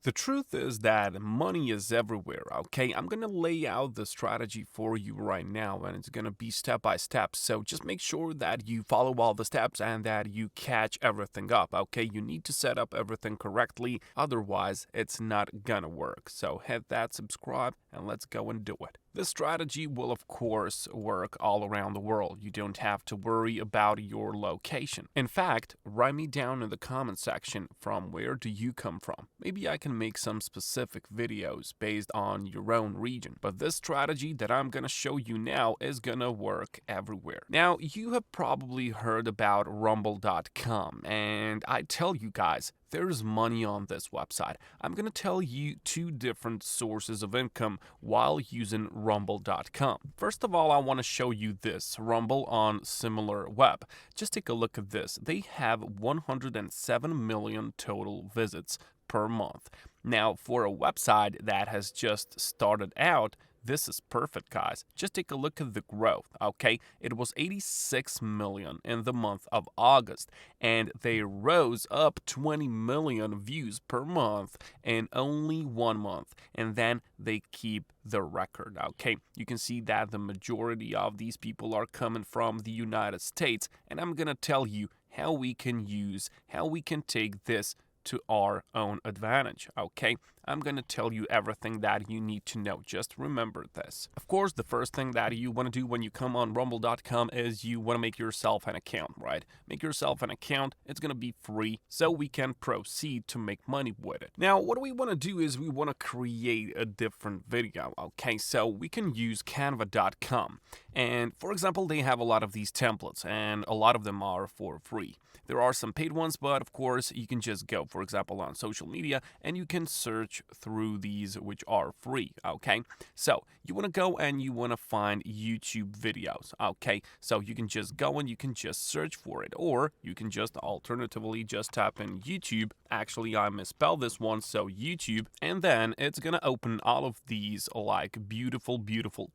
The truth is that money is everywhere, okay? I'm gonna lay out the strategy for you right now, and it's gonna be step by step. So just make sure that you follow all the steps and that you catch everything up, okay? You need to set up everything correctly, otherwise, it's not gonna work. So hit that subscribe and let's go and do it. This strategy will, of course, work all around the world. You don't have to worry about your location. In fact, write me down in the comment section from where do you come from. Maybe I can make some specific videos based on your own region. But this strategy that I'm gonna show you now is gonna work everywhere. Now, you have probably heard about rumble.com, and I tell you guys, there's money on this website. I'm going to tell you two different sources of income while using rumble.com. First of all, I want to show you this Rumble on SimilarWeb. Just take a look at this. They have 107 million total visits per month. Now, for a website that has just started out, this is perfect, guys. Just take a look at the growth, okay? It was 86 million in the month of August, and they rose up 20 million views per month in only 1 month, and then they keep the record, okay? You can see that the majority of these people are coming from the United States, and I'm gonna tell you how we can take this to our own advantage, okay? I'm going to tell you everything that you need to know. Just remember this. Of course, the first thing that you want to do when you come on rumble.com is you want to make yourself an account, right? Make yourself an account. It's going to be free, so we can proceed to make money with it. Now, what we want to do is we want to create a different video, okay? So we can use canva.com. And for example, they have a lot of these templates, and a lot of them are for free. There are some paid ones, but of course, you can just go, for example, on social media, and you can search through these which are free, okay? So you want to go and you want to find YouTube videos, okay? So you can just go and you can just search for it, or you can just alternatively just type in YouTube. Actually, I misspelled this one, so YouTube, and then it's gonna open all of these like beautiful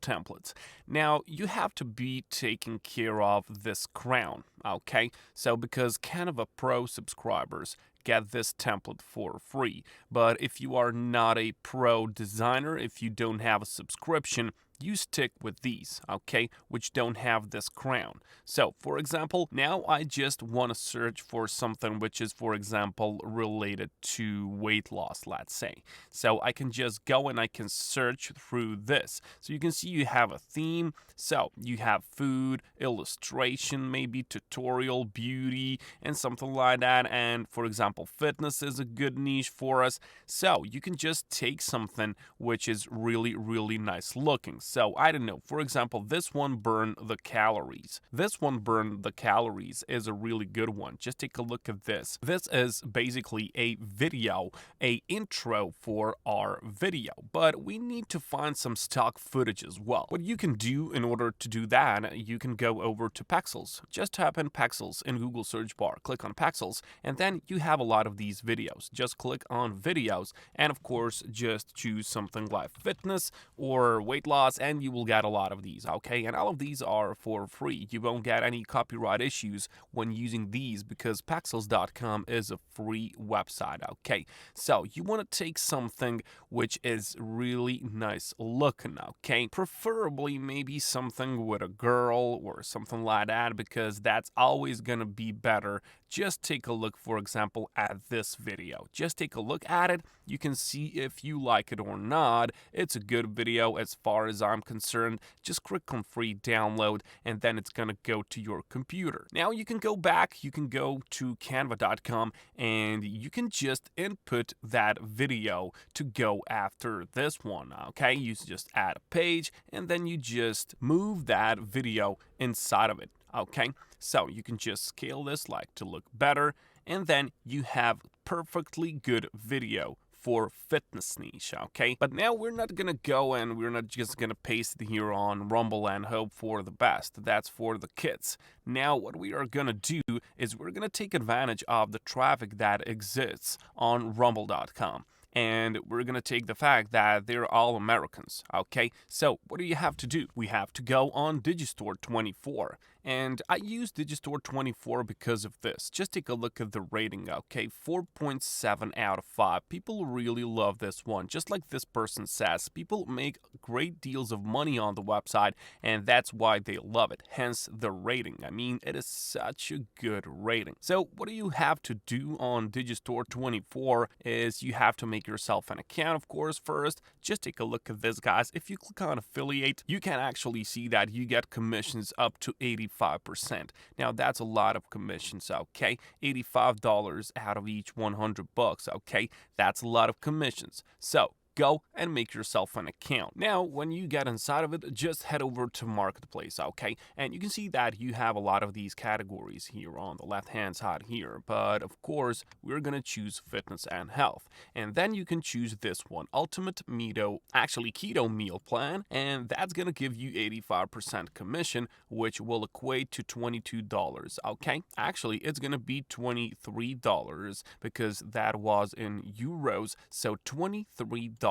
templates. Now you have to be taking care of this crown, okay? So because Canva Pro subscribers get this template for free. But if you are not a pro designer, if you don't have a subscription, you stick with these, okay, which don't have this crown. So, for example, now I just want to search for something which is, for example, related to weight loss, let's say. So I can just go and I can search through this. So you can see you have a theme. So you have food, illustration, maybe tutorial, beauty, and something like that. And for example, fitness is a good niche for us. So you can just take something which is really nice looking. So I don't know, for example, this one burn the calories. This one burn the calories is a really good one. Just take a look at this. This is basically a video, a intro for our video, but we need to find some stock footage as well. What you can do in order to do that, you can go over to Pexels. Just type in Pexels in Google search bar, click on Pexels, and then you have a lot of these videos. Just click on videos, and of course, just choose something like fitness or weight loss, and you will get a lot of these, okay? And all of these are for free. You won't get any copyright issues when using these because Pexels.com is a free website, okay? So you want to take something which is really nice looking, okay? Preferably maybe something with a girl or something like that because that's always gonna be better. Just take a look, for example, at this video. Just take a look at it. You can see if you like it or not. It's a good video as far as I'm concerned. Just click on free download and then it's gonna go to your computer. Now you can go back, you can go to canva.com and you can just input that video to go after this one, okay? You just add a page and then you just move that video inside of it, okay? So you can just scale this like to look better, and then you have perfectly good video for fitness niche, okay? But now we're not gonna go and we're not just gonna paste it here on Rumble and hope for the best. That's for the kids. Now what we are gonna do is we're gonna take advantage of the traffic that exists on rumble.com. And we're going to take the fact that they're all Americans, okay? So what do you have to do? We have to go on Digistore 24. And I use Digistore 24 because of this. Just take a look at the rating, okay? 4.7 out of 5. People really love this one. Just like this person says, people make great deals of money on the website, and that's why they love it. Hence the rating. I mean, it is such a good rating. So what do you have to do on Digistore 24 is you have to make yourself an account, of course, first. Just take a look at this, guys. If you click on affiliate, you can actually see that you get commissions up to 85%. Now, that's a lot of commissions, okay? $85 out of each 100 bucks, okay? That's a lot of commissions. So, go and make yourself an account. Now, when you get inside of it, just head over to Marketplace, okay? And you can see that you have a lot of these categories here on the left-hand side here. But of course, we're gonna choose fitness and health. And then you can choose this one, Ultimate Keto Meal Plan. And that's gonna give you 85% commission, which will equate to $22, okay? Actually, it's gonna be $23 because that was in euros. So $23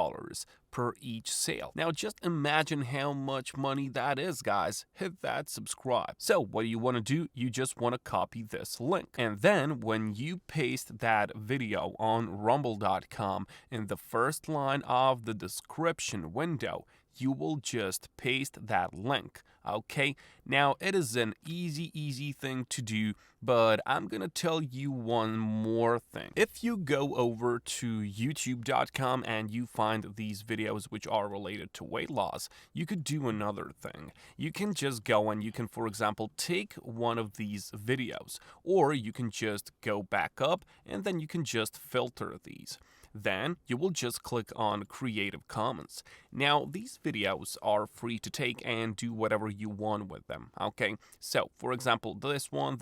per each sale. Now just imagine how much money that is, guys. Hit that subscribe. So what do you want to do? You just want to copy this link. And then when you paste that video on rumble.com in the first line of the description window, you will just paste that link, okay? Now, it is an easy thing to do, but I'm gonna tell you one more thing. If you go over to youtube.com and you find these videos which are related to weight loss, you could do another thing. You can just go and you can, for example, take one of these videos, or you can just go back up and then you can just filter these. Then you will just click on Creative Commons. Now, these videos are free to take and do whatever you want with them, okay? So, for example, this one,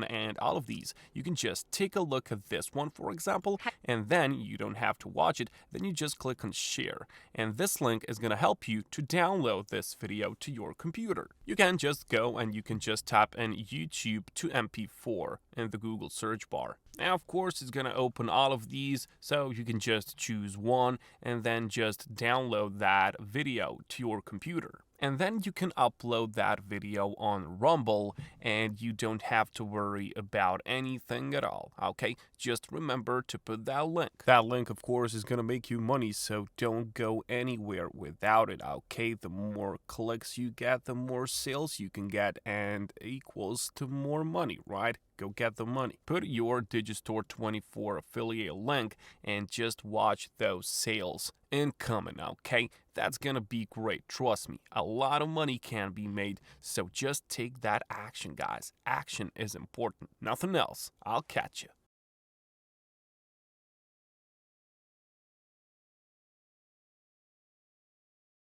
and all of these, you can just take a look at this one, for example, and then you don't have to watch it, then you just click on Share. And this link is going to help you to download this video to your computer. You can just go and you can just type in YouTube to MP4 in the Google search bar. Now, of course, it's going to open all of these, so you can just choose one and then just download that video to your computer. And then you can upload that video on Rumble and you don't have to worry about anything at all, okay? Just remember to put that link. That link, of course, is going to make you money, so don't go anywhere without it, okay? The more clicks you get, the more sales you can get, and equals to more money, right? Go get the money. Put your Digistore 24 affiliate link and just watch those sales incoming, okay? That's gonna be great. Trust me, a lot of money can be made. So just take that action, guys. Action is important. Nothing else. I'll catch you.